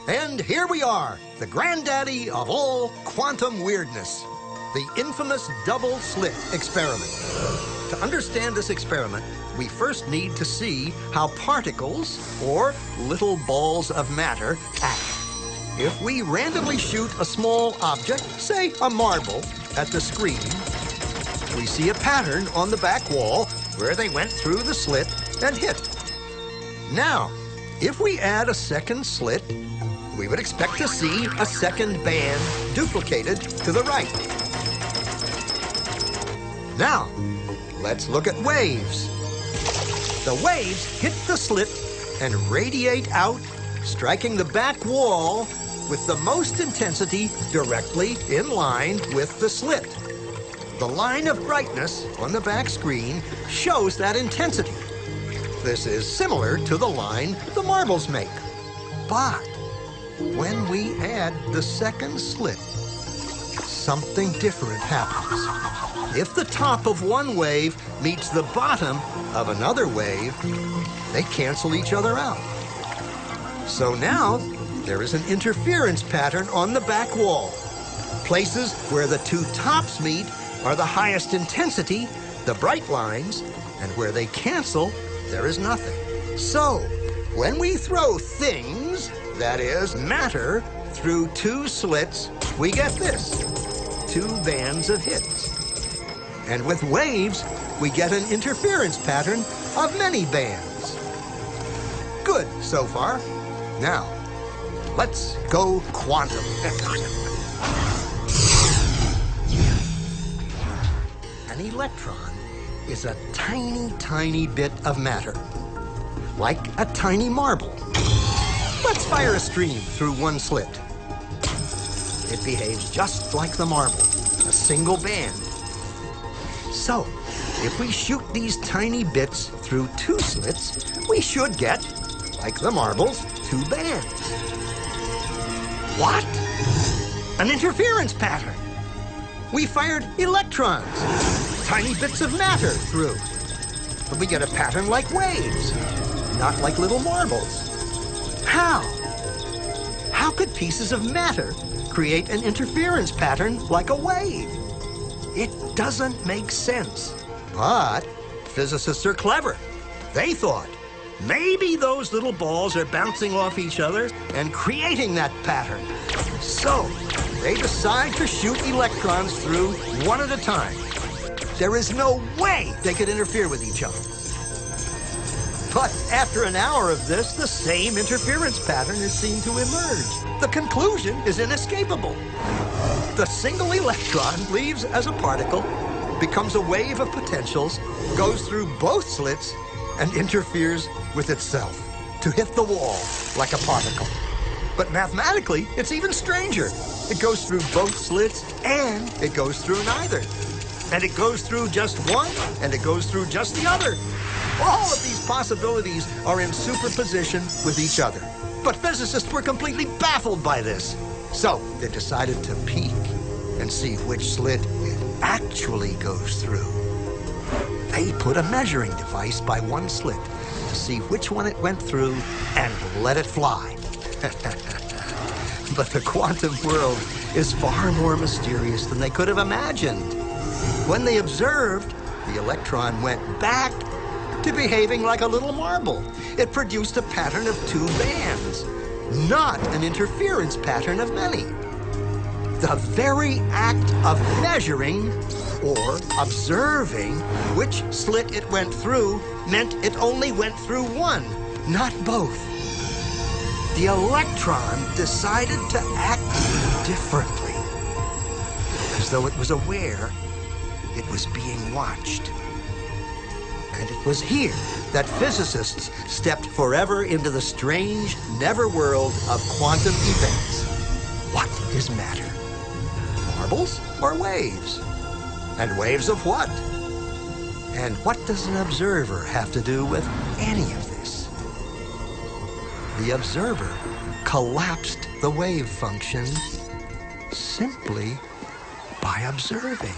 And here we are, the granddaddy of all quantum weirdness, the infamous double slit experiment. To understand this experiment, we first need to see how particles, or little balls of matter, act. If we randomly shoot a small object, say a marble, at the screen, we see a pattern on the back wall where they went through the slit and hit. Now, if we add a second slit, we would expect to see a second band duplicated to the right. Now, let's look at waves. The waves hit the slit and radiate out, striking the back wall with the most intensity directly in line with the slit. The line of brightness on the back screen shows that intensity. This is similar to the line the marbles make. But when we add the second slit, something different happens. If the top of one wave meets the bottom of another wave, they cancel each other out. So now, there is an interference pattern on the back wall. Places where the two tops meet are the highest intensity, the bright lines, and where they cancel, there is nothing. So, when we throw things, that is, matter, through two slits, we get this, two bands of hits. And with waves, we get an interference pattern of many bands. Good so far. Now, let's go quantum. An electron is a tiny, tiny bit of matter, like a tiny marble. Let's fire a stream through one slit. It behaves just like the marble, a single band. So, if we shoot these tiny bits through two slits, we should get, like the marbles, two bands. What? An interference pattern. We fired electrons, tiny bits of matter through. But we get a pattern like waves, not like little marbles. How? How could pieces of matter create an interference pattern like a wave? It doesn't make sense. But physicists are clever. They thought, maybe those little balls are bouncing off each other and creating that pattern. So, they decide to shoot electrons through one at a time. There is no way they could interfere with each other. But after an hour of this, the same interference pattern is seen to emerge. The conclusion is inescapable. The single electron leaves as a particle, becomes a wave of potentials, goes through both slits, and interferes with itself to hit the wall like a particle. But mathematically, it's even stranger. It goes through both slits, and it goes through neither. And it goes through just one, and it goes through just the other. All of these possibilities are in superposition with each other. But physicists were completely baffled by this. So they decided to peek and see which slit it actually goes through. They put a measuring device by one slit to see which one it went through and let it fly. But the quantum world is far more mysterious than they could have imagined. When they observed, the electron went back to behaving like a little marble. It produced a pattern of two bands, not an interference pattern of many. The very act of measuring or observing which slit it went through meant it only went through one, not both. The electron decided to act differently, as though it was aware it was being watched. And it was here that physicists stepped forever into the strange, never-world of quantum events. What is matter? Marbles or waves? And waves of what? And what does an observer have to do with any of this? The observer collapsed the wave function simply by observing.